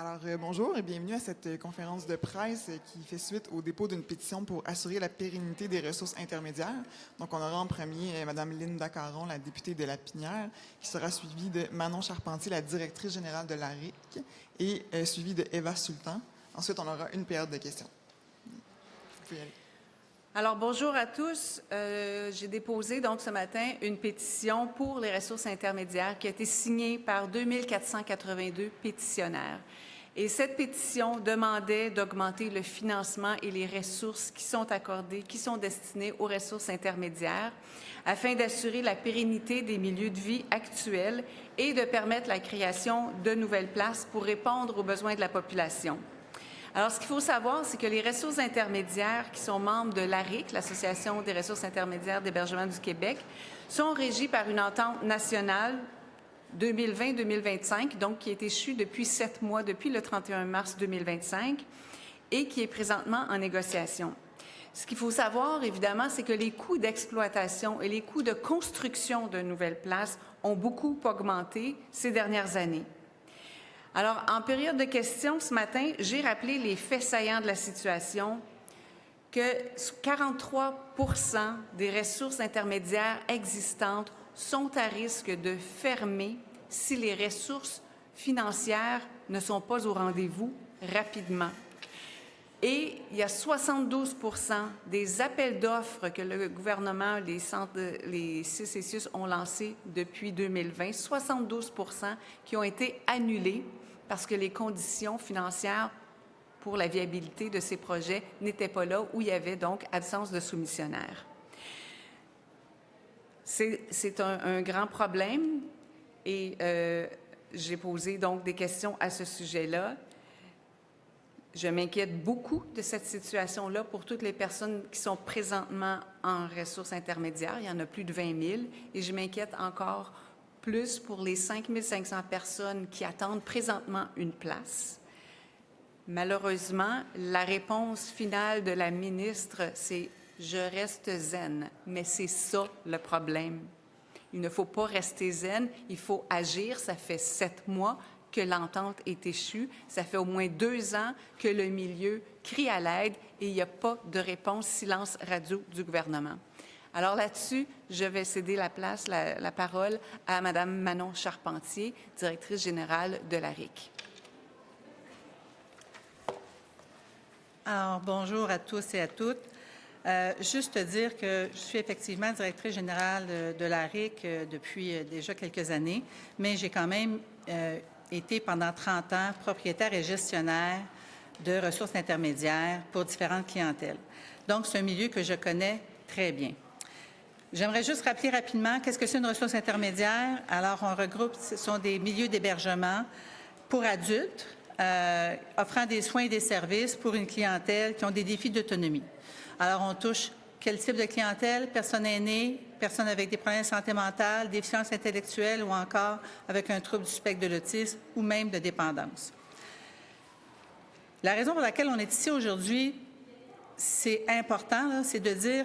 Alors, bonjour et bienvenue à cette conférence de presse qui fait suite au dépôt d'une pétition pour assurer la pérennité des ressources intermédiaires. Donc, on aura en premier Mme Linda Caron, la députée de Lapinière, qui sera suivie de Manon Charpentier, la directrice générale de l'ARIC, et suivie de Eva Sultan. Ensuite, on aura une période de questions. Vous pouvez y aller. Alors, bonjour à tous. J'ai déposé donc ce matin une pétition pour les ressources intermédiaires qui a été signée par 2482 pétitionnaires. Et cette pétition demandait d'augmenter le financement et les ressources qui sont accordées, qui sont destinées aux ressources intermédiaires, afin d'assurer la pérennité des milieux de vie actuels et de permettre la création de nouvelles places pour répondre aux besoins de la population. Alors, ce qu'il faut savoir, c'est que les ressources intermédiaires qui sont membres de l'ARIC, l'Association des ressources intermédiaires d'hébergement du Québec, sont régies par une entente nationale 2020-2025, donc qui est échue depuis 7 mois, depuis le 31 mars 2025, et qui est présentement en négociation. Ce qu'il faut savoir, évidemment, c'est que les coûts d'exploitation et les coûts de construction de nouvelles places ont beaucoup augmenté ces dernières années. Alors, en période de questions, ce matin, j'ai rappelé les faits saillants de la situation, que 43 % des ressources intermédiaires existantes sont à risque de fermer si les ressources financières ne sont pas au rendez-vous rapidement. Et il y a 72 % des appels d'offres que le gouvernement, les CCCIUS ont lancés depuis 2020, 72 % qui ont été annulés parce que les conditions financières pour la viabilité de ces projets n'étaient pas là, où il y avait donc absence de soumissionnaires. C'est un grand problème et j'ai posé donc des questions à ce sujet-là. Je m'inquiète beaucoup de cette situation-là pour toutes les personnes qui sont présentement en ressources intermédiaires. Il y en a plus de 20 000 et je m'inquiète encore plus pour les 5 500 personnes qui attendent présentement une place. Malheureusement, la réponse finale de la ministre, c'est « je reste zen », mais c'est ça le problème. Il ne faut pas rester zen, il faut agir. Ça fait 7 mois que l'entente est échue. Ça fait au moins 2 ans que le milieu crie à l'aide et il n'y a pas de réponse, silence radio du gouvernement. Alors là-dessus, je vais céder la parole à Mme Manon Charpentier, directrice générale de l'ARIC. Alors, bonjour à tous et à toutes. Juste dire que je suis effectivement directrice générale de l'ARIC depuis déjà quelques années, mais j'ai quand même été pendant 30 ans propriétaire et gestionnaire de ressources intermédiaires pour différentes clientèles. Donc, c'est un milieu que je connais très bien. J'aimerais juste rappeler rapidement qu'est-ce que c'est une ressource intermédiaire. Alors, on regroupe, ce sont des milieux d'hébergement pour adultes, offrant des soins et des services pour une clientèle qui ont des défis d'autonomie. Alors, on touche quel type de clientèle? Personnes aînées, personnes avec des problèmes de santé mentale, déficience intellectuelle ou encore avec un trouble du spectre de l'autisme ou même de dépendance. La raison pour laquelle on est ici aujourd'hui, c'est important, c'est de dire,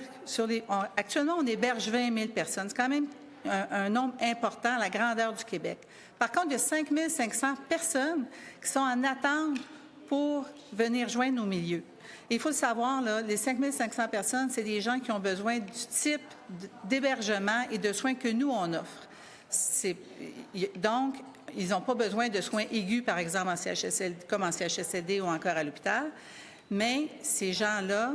actuellement, on héberge 20 000 personnes. C'est quand même un nombre important à la grandeur du Québec. Par contre, il y a 5 500 personnes qui sont en attente pour venir joindre nos milieux. Et il faut le savoir, là, les 5 500 personnes, c'est des gens qui ont besoin du type d'hébergement et de soins que nous, on offre. Donc, ils n'ont pas besoin de soins aigus, par exemple, comme en CHSLD ou encore à l'hôpital. Mais ces gens-là,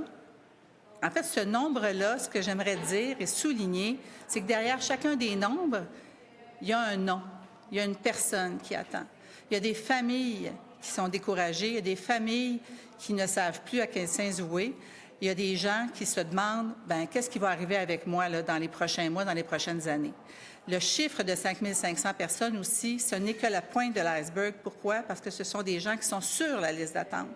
en fait, ce nombre-là, ce que j'aimerais dire et souligner, c'est que derrière chacun des nombres, il y a un nom, il y a une personne qui attend. Il y a des familles qui sont découragées, il y a des familles qui ne savent plus à quel sein se vouer. Il y a des gens qui se demandent, qu'est-ce qui va arriver avec moi là, dans les prochains mois, dans les prochaines années. Le chiffre de 5 500 personnes aussi, ce n'est que la pointe de l'iceberg. Pourquoi? Parce que ce sont des gens qui sont sur la liste d'attente.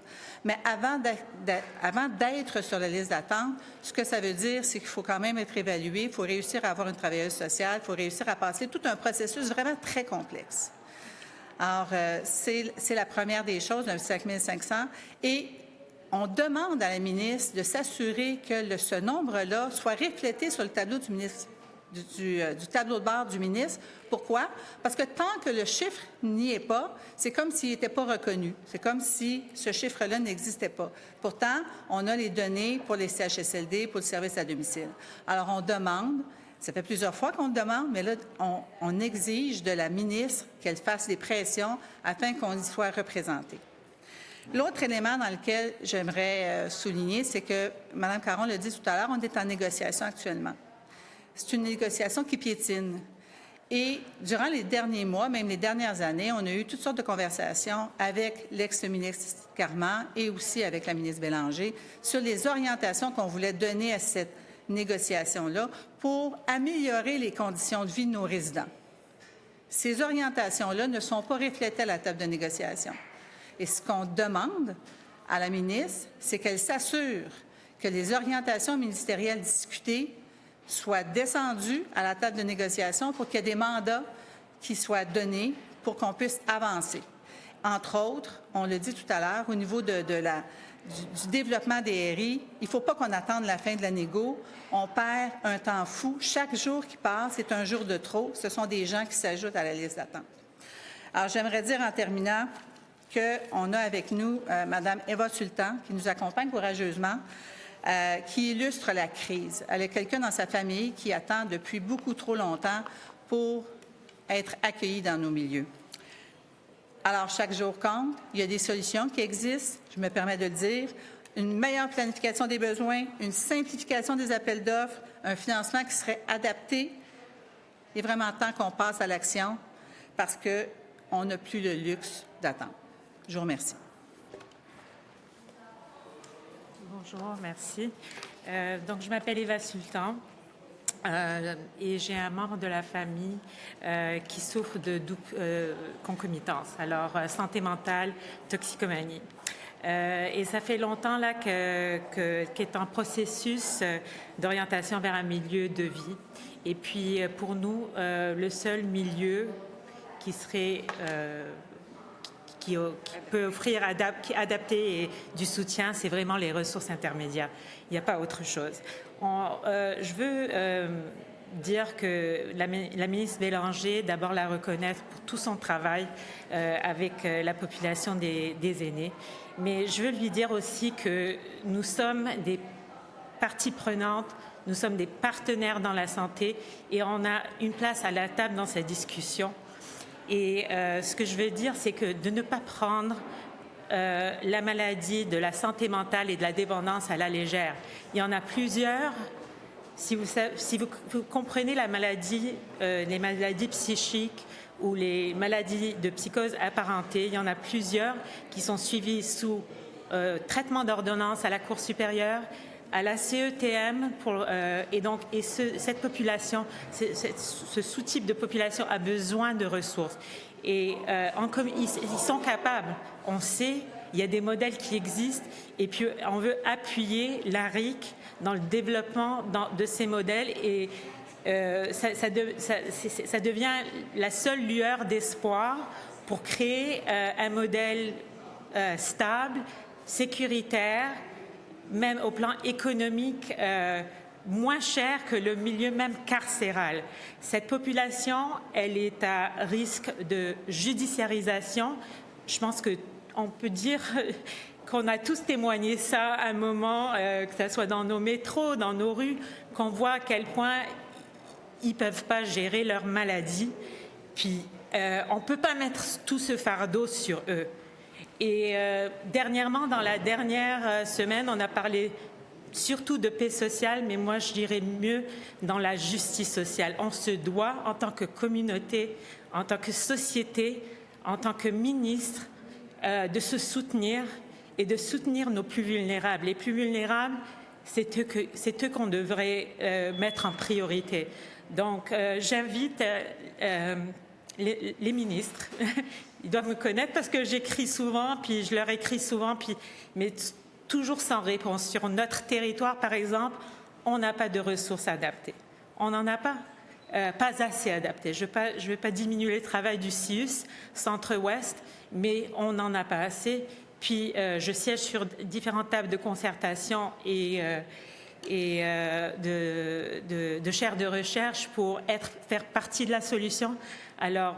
Mais avant d'être sur la liste d'attente, ce que ça veut dire, c'est qu'il faut quand même être évalué, il faut réussir à avoir une travailleuse sociale, il faut réussir à passer tout un processus vraiment très complexe. Alors, c'est la première des choses, le 5 500. Et on demande à la ministre de s'assurer que ce nombre-là soit reflété sur le tableau du ministre du tableau de bord du ministre. Pourquoi? Parce que tant que le chiffre n'y est pas, c'est comme s'il n'était pas reconnu. C'est comme si ce chiffre-là n'existait pas. Pourtant, on a les données pour les CHSLD, pour le service à domicile. Alors, on demande, ça fait plusieurs fois qu'on le demande, mais là, on exige de la ministre qu'elle fasse des pressions afin qu'on y soit représenté. L'autre élément dans lequel j'aimerais souligner, c'est que, Mme Caron l'a dit tout à l'heure, on est en négociation actuellement. C'est une négociation qui piétine. Et durant les derniers mois, même les dernières années, on a eu toutes sortes de conversations avec l'ex-ministre Carman et aussi avec la ministre Bélanger sur les orientations qu'on voulait donner à cette négociation-là pour améliorer les conditions de vie de nos résidents. Ces orientations-là ne sont pas reflétées à la table de négociation. Et ce qu'on demande à la ministre, c'est qu'elle s'assure que les orientations ministérielles discutées soient descendues à la table de négociation pour qu'il y ait des mandats qui soient donnés pour qu'on puisse avancer. Entre autres, on le dit tout à l'heure, au niveau du développement des RI, il ne faut pas qu'on attende la fin de la négo. On perd un temps fou. Chaque jour qui passe, c'est un jour de trop. Ce sont des gens qui s'ajoutent à la liste d'attente. Alors, j'aimerais dire en terminant qu'on a avec nous Mme Eva Sultan, qui nous accompagne courageusement, qui illustre la crise. Elle a quelqu'un dans sa famille qui attend depuis beaucoup trop longtemps pour être accueilli dans nos milieux. Alors, chaque jour compte. Il y a des solutions qui existent, je me permets de le dire. Une meilleure planification des besoins, une simplification des appels d'offres, un financement qui serait adapté. Il est vraiment temps qu'on passe à l'action parce qu'on n'a plus le luxe d'attendre. Je vous remercie. Bonjour, merci. Donc, je m'appelle Eva Sultan et j'ai un membre de la famille qui souffre de double concomitance, alors santé mentale, toxicomanie. Et ça fait longtemps là qu'est en processus d'orientation vers un milieu de vie. Et puis, pour nous, le seul milieu qui serait qui peut offrir adapté et du soutien, c'est vraiment les ressources intermédiaires. Il n'y a pas autre chose. Je veux dire que la ministre Bélanger, d'abord la reconnaître pour tout son travail avec la population des aînés. Mais je veux lui dire aussi que nous sommes des parties prenantes, nous sommes des partenaires dans la santé et on a une place à la table dans cette discussion. Et ce que je veux dire, c'est que de ne pas prendre la maladie de la santé mentale et de la dépendance à la légère. Il y en a plusieurs. Si vous comprenez la maladie, les maladies psychiques ou les maladies de psychose apparentée, il y en a plusieurs qui sont suivies sous traitement d'ordonnance à la Cour supérieure, à la CETM, cette population, ce sous-type de population a besoin de ressources. Et ils sont capables, on sait, il y a des modèles qui existent, et puis on veut appuyer la RIC dans le développement de ces modèles, et ça devient la seule lueur d'espoir pour créer un modèle stable, sécuritaire, même au plan économique, moins cher que le milieu même carcéral. Cette population, elle est à risque de judiciarisation. Je pense qu'on peut dire qu'on a tous témoigné ça à un moment, que ce soit dans nos métros, dans nos rues, qu'on voit à quel point ils ne peuvent pas gérer leur maladie. Puis, on ne peut pas mettre tout ce fardeau sur eux. Et dernièrement, dans la dernière semaine, on a parlé surtout de paix sociale, mais moi, je dirais mieux dans la justice sociale. On se doit, en tant que communauté, en tant que société, en tant que ministre, de se soutenir et de soutenir nos plus vulnérables. Les plus vulnérables, c'est eux qu'on devrait mettre en priorité. Donc, j'invite les ministres. Ils doivent me connaître parce que j'écris souvent, puis je leur écris souvent, mais toujours sans réponse. Sur notre territoire, par exemple, on n'a pas de ressources adaptées. On n'en a pas. Pas assez adaptées. Je ne vais pas diminuer le travail du CIUS, Centre-Ouest, mais on n'en a pas assez. Puis, je siège sur différentes tables de concertation et et de chaires de recherche pour faire partie de la solution. Alors,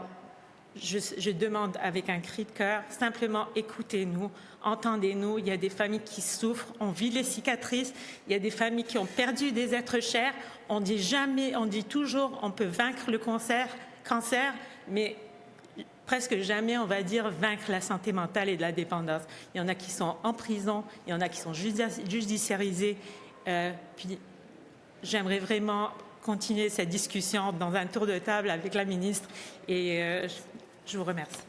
je demande avec un cri de cœur, simplement écoutez-nous, entendez-nous. Il y a des familles qui souffrent, on vit les cicatrices. Il y a des familles qui ont perdu des êtres chers. On dit toujours, on peut vaincre le cancer, mais presque jamais on va dire vaincre la santé mentale et de la dépendance. Il y en a qui sont en prison, il y en a qui sont judiciarisés. Puis j'aimerais vraiment continuer cette discussion dans un tour de table avec la ministre et je vous remercie.